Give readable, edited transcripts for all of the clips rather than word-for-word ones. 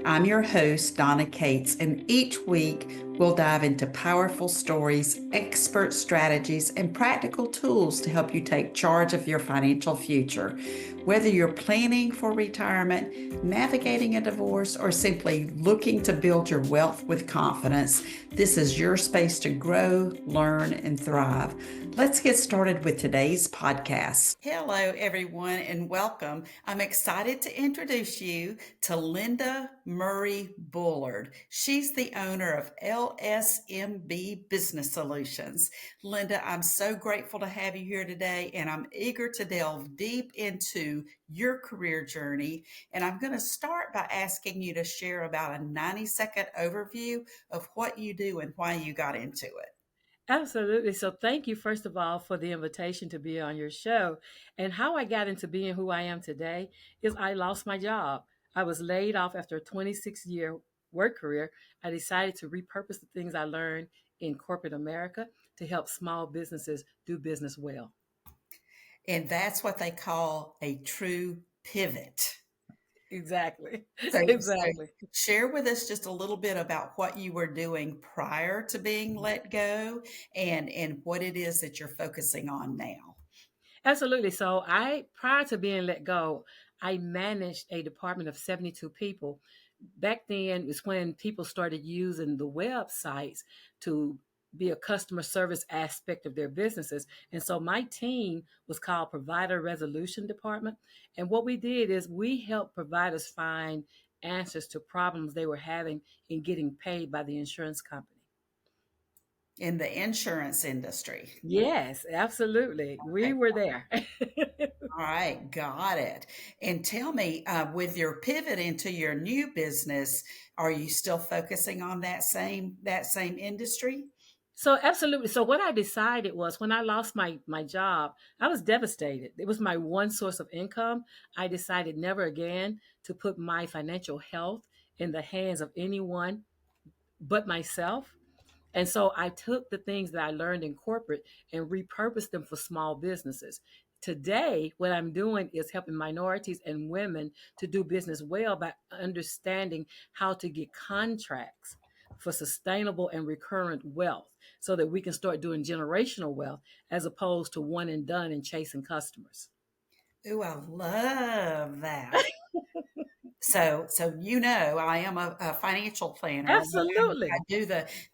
I'm your host, Donna Cates, and each week we'll dive into powerful stories, expert strategies, and practical tools to help you take charge of your financial future. Whether you're planning for retirement, navigating a divorce, or simply looking to build your wealth with confidence, this is your space to grow, learn, and thrive. Let's get started with today's podcast. Hello, everyone, and welcome. I'm excited to introduce you to Linda Murray Bullard. She's the owner of LSMB Business Solutions. Linda, I'm so grateful to have you here today, and I'm eager to delve deep into your career journey. And I'm going to start by asking you to share about a 90-second overview of what you do and why you got into it. Absolutely. So, thank you, first of all, for the invitation to be on your show. And how I got into being who I am today is I lost my job. I was laid off after a 26-year work career. I decided to repurpose the things I learned in corporate America to help small businesses do business well. And that's what they call a true pivot. Exactly. So Exactly. share with us just a little bit about what you were doing prior to being let go and what it is that you're focusing on now. Absolutely. So prior to being let go, I managed a department of 72 people. Back then is when people started using the websites to be a customer service aspect of their businesses. And so my team was called Provider Resolution Department. And what we did is we helped providers find answers to problems they were having in getting paid by the insurance company. In the insurance industry. Yes, absolutely. We Okay. were there. All right, got it. And tell me, with your pivot into your new business, are you still focusing on that same industry? So absolutely. So what I decided was when I lost my job, I was devastated. It was my one source of income. I decided never again to put my financial health in the hands of anyone but myself. And so I took the things that I learned in corporate and repurposed them for small businesses. Today, what I'm doing is helping minorities and women to do business well by understanding how to get contracts for sustainable and recurrent wealth so that we can start doing generational wealth as opposed to one and done and chasing customers. Ooh, I love that. So I am a financial planner. I Absolutely. do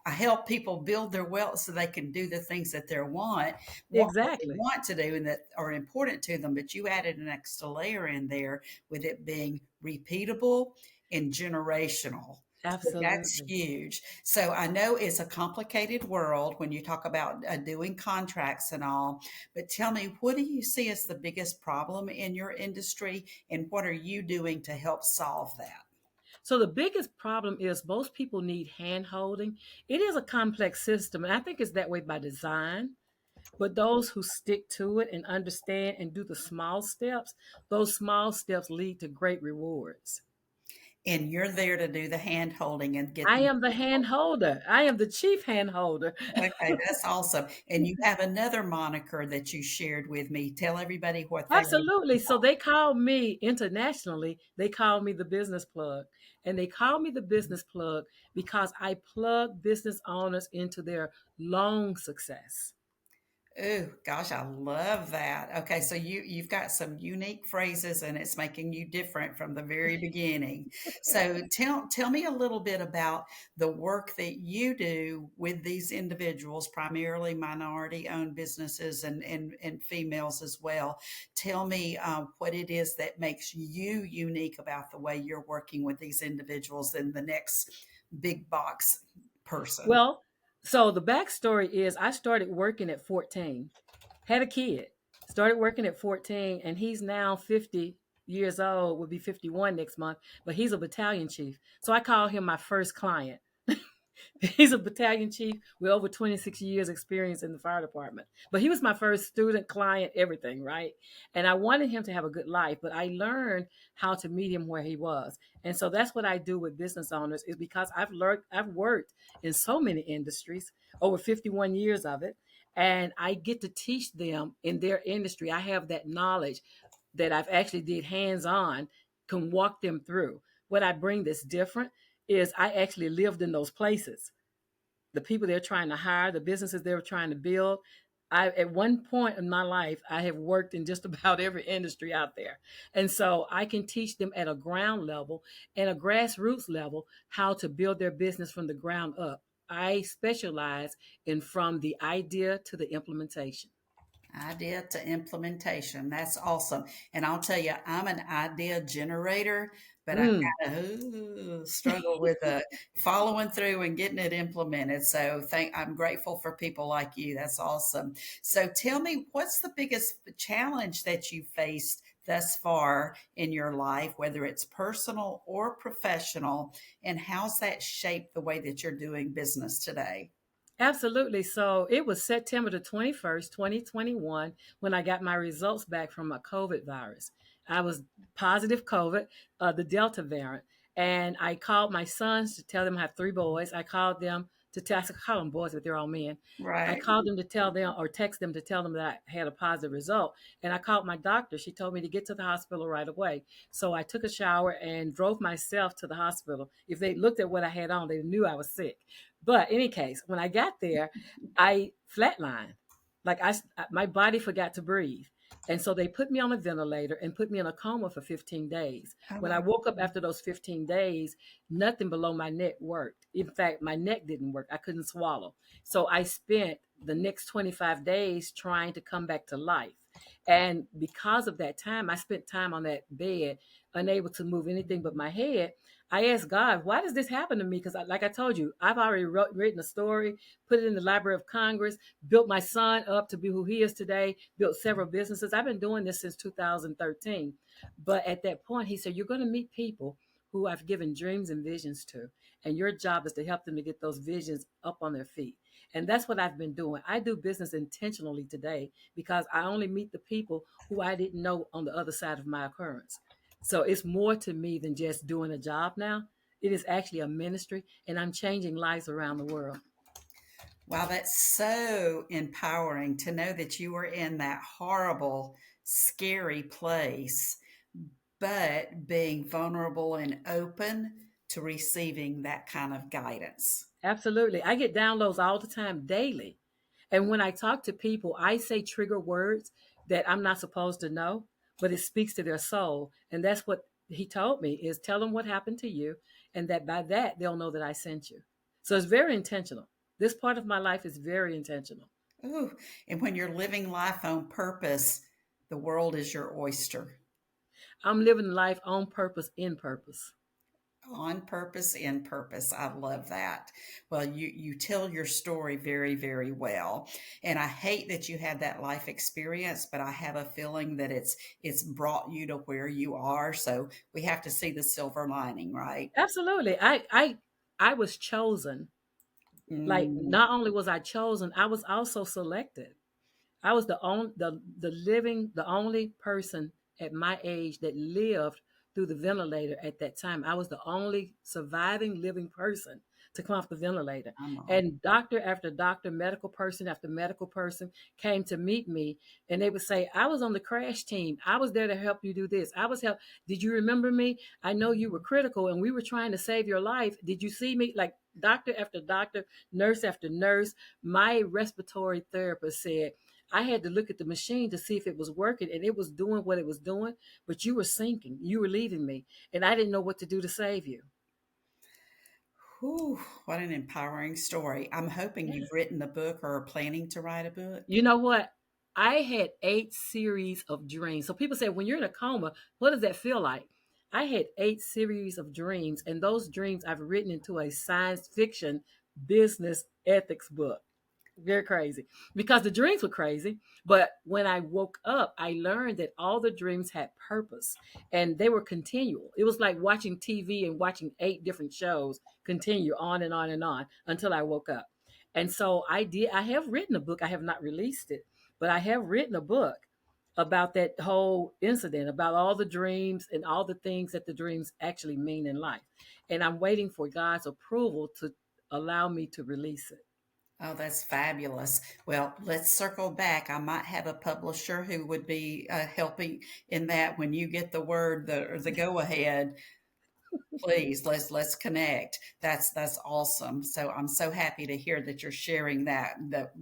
I help people build their wealth so they can do the things that want what they Exactly. want to do and that are important to them. But you added an extra layer in there with it being repeatable and generational. So that's Absolutely. huge. So I know it's a complicated world when you talk about doing contracts and all, but tell me, what do you see as the biggest problem in your industry, and what are you doing to help solve that? So the biggest problem is most people need hand holding. It is a complex system, and I think it's that way by design. But those who stick to it and understand and do the small steps, those small steps lead to great rewards. And you're there to do the hand holding and get I them. am the hand holder. I am the chief hand holder. Okay, that's awesome. And you have another moniker that you shared with me. Tell everybody what that is. Absolutely. So they call me internationally, they call me the business plug. And they call me the business plug because I plug business owners into their long success. Oh gosh, I love that. Okay, so you've got some unique phrases and it's making you different from the very beginning. So tell me a little bit about the work that you do with these individuals, primarily minority owned businesses and females as well. Tell me what it is that makes you unique about the way you're working with these individuals and the next big box person. Well, so the backstory is I started working at 14, had a kid, started working at 14, and he's now 50 years old, will be 51 next month, but he's a battalion chief. So I call him my first client. He's a battalion chief with over 26 years experience in the fire department. But he was my first student, client, everything, right? And I wanted him to have a good life, but I learned how to meet him where he was. And so that's what I do with business owners is because I've worked in so many industries, over 51 years of it, and I get to teach them in their industry. I have that knowledge that I've actually did hands-on, can walk them through. what I bring that's different is I actually lived in those places. The people they're trying to hire, the businesses they were trying to build. I, at one point in my life, I have worked in just about every industry out there. And so I can teach them at a ground level and a grassroots level how to build their business from the ground up. I specialize in from the idea to the implementation. Idea to implementation. That's awesome. And I'll tell you, I'm an idea generator, but I Mm, kind of struggle with following through and getting it implemented. So I'm grateful for people like you. That's awesome. So tell me, what's the biggest challenge that you faced thus far in your life, whether it's personal or professional, and how's that shaped the way that you're doing business today? absolutely. So it was September the 21st, 2021, when I got my results back from my COVID virus. I was positive COVID, the Delta variant. And I called my sons to tell them I have three boys. I called them to tell, I call them boys, but they're all men. I Right. called them to tell them or text them to tell them that I had a positive result. And I called my doctor. She told me to get to the hospital right away. So I took a shower and drove myself to the hospital. If they looked at what I had on, they knew I was sick. But in any case, when I got there, I flatlined. Like my body forgot to breathe. And so they put me on a ventilator and put me in a coma for 15 days. Oh, When my I woke up after those 15 days, nothing below my neck worked. In fact, my neck didn't work. I couldn't swallow. So I spent the next 25 days trying to come back to life. And because of that time, I spent time on that bed, unable to move anything but my head. I asked God, why does this happen to me? Because, like I told you, I've already written a story, put it in the Library of Congress, built my son up to be who he is today, built several businesses. I've been doing this since 2013. But at that point, he said, you're going to meet people who I've given dreams and visions to. And your job is to help them to get those visions up on their feet. And that's what I've been doing. I do business intentionally today because I only meet the people who I didn't know on the other side of my occurrence. So it's more to me than just doing a job now. It is actually a ministry, and I'm changing lives around the world. Wow, that's so empowering to know that you were in that horrible, scary place, but being vulnerable and open to receiving that kind of guidance. Absolutely. I get downloads all the time, daily. And when I talk to people, I say trigger words that I'm not supposed to know, but it speaks to their soul. And that's what he told me is tell them what happened to you, and that by that they'll know that I sent you. So it's very intentional. This part of my life is very intentional. Ooh, and when you're living life on purpose, the world is your oyster. I'm living life on purpose, in purpose. On purpose, in purpose. I love that. Well, you tell your story very, very well. And I hate that you had that life experience, but I have a feeling that it's brought you to where you are. So we have to see the silver lining, right? Absolutely. I was chosen. Like Mm, not only was I chosen, I was also selected. I was the only person at my age that lived through the ventilator at that time. I was the only surviving living person to come off the ventilator. come on. And doctor after doctor, medical person after medical person came to meet me, and they would say, I was on the crash team. I was there to help you do this. I was help. Did you remember me? I know you were critical and we were trying to save your life. Did you see me? Like doctor after doctor, nurse after nurse, my respiratory therapist said, I had to look at the machine to see if it was working, and it was doing what it was doing, but you were sinking. You were leaving me, and I didn't know what to do to save you. Whew, what an empowering story. I'm hoping Yeah. you've written a book or are planning to write a book. You know what? I had 8 series of dreams. So people say, when you're in a coma, what does that feel like? I had 8 series of dreams, and those dreams I've written into a science fiction business ethics book. Very crazy because the dreams were crazy. But when I woke up, I learned that all the dreams had purpose and they were continual. It was like watching TV and watching 8 different shows continue on and on and on until I woke up. And so I have written a book. I have not released it, but I have written a book about that whole incident, about all the dreams and all the things that the dreams actually mean in life. And I'm waiting for God's approval to allow me to release it. Oh, that's fabulous. Well, let's circle back. I might have a publisher who would be helping in that when you get the word, the or the go ahead. Please, let's connect. That's awesome. So I'm so happy to hear that you're sharing that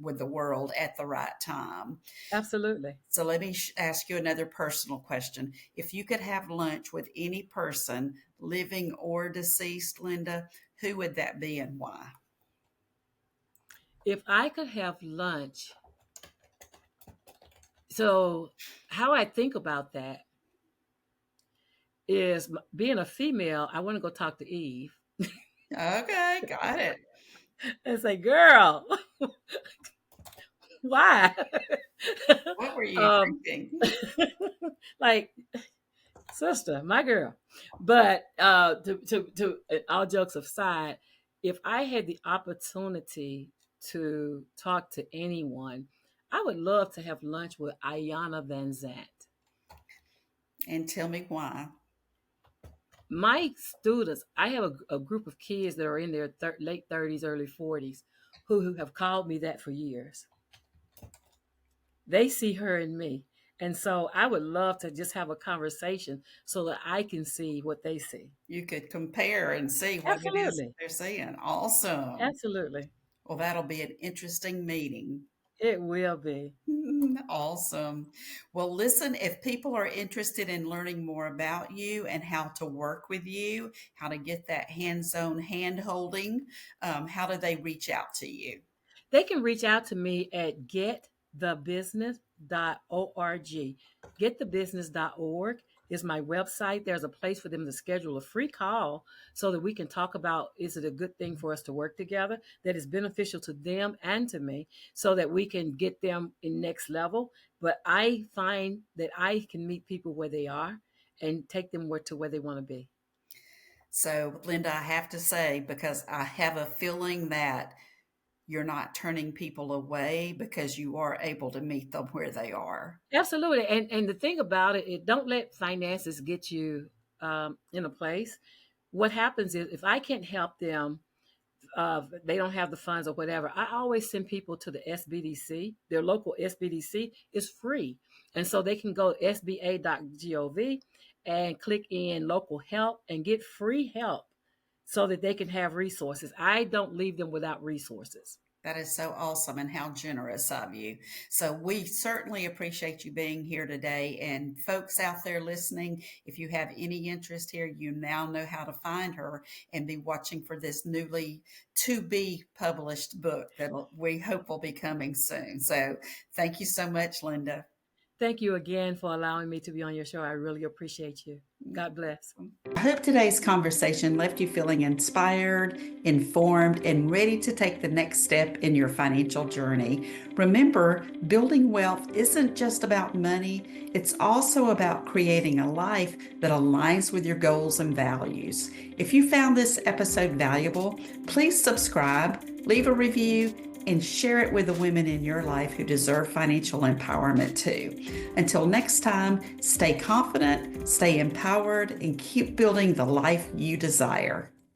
with the world at the right time. Absolutely. So let me ask you another personal question. If you could have lunch with any person, living or deceased, Linda, who would that be and why? If I could have lunch, so how I think about that is being a female, I want to go talk to Eve Okay, got it. and say, girl, why? What were you um, thinking? like, sister, my girl. But to all jokes aside, if I had the opportunity to talk to anyone, I would love to have lunch with Ayana Van Zant. And tell me why. My students, I have a group of kids that are in their late 30s, early 40s, who have called me that for years. They see her in me. And so I would love to just have a conversation so that I can see what they see. You could compare and see what it is Absolutely. they're saying. Awesome. Absolutely. Well, that'll be an interesting meeting. It will be. Awesome. Well, listen, if people are interested in learning more about you and how to work with you, how to get that hands-on hand holding, how do they reach out to you? They can reach out to me at getthebusiness.org. Getthebusiness.org is my website. There's a place for them to schedule a free call so that we can talk about, is it a good thing for us to work together that is beneficial to them and to me, so that we can get them in next level. But I find that I can meet people where they are and take them to where they want to be. So, Linda, I have to say, because I have a feeling that you're not turning people away because you are able to meet them where they are. Absolutely. And the thing about it, don't let finances get you in a place. What happens is, if I can't help them, they don't have the funds or whatever, I always send people to the SBDC. Their local SBDC is free. And so they can go to sba.gov and click in local help and get free help so that they can have resources. I don't leave them without resources. That is so awesome and how generous of you. So, we certainly appreciate you being here today. And, folks out there listening, if you have any interest here, you now know how to find her and be watching for this newly to be published book that we hope will be coming soon. So, thank you so much, Linda. Thank you again for allowing me to be on your show. I really appreciate you. God bless. I hope today's conversation left you feeling inspired, informed, and ready to take the next step in your financial journey. Remember, building wealth isn't just about money, it's also about creating a life that aligns with your goals and values. If you found this episode valuable, please subscribe, leave a review, and share it with the women in your life who deserve financial empowerment too. Until next time, stay confident, stay empowered, and keep building the life you desire.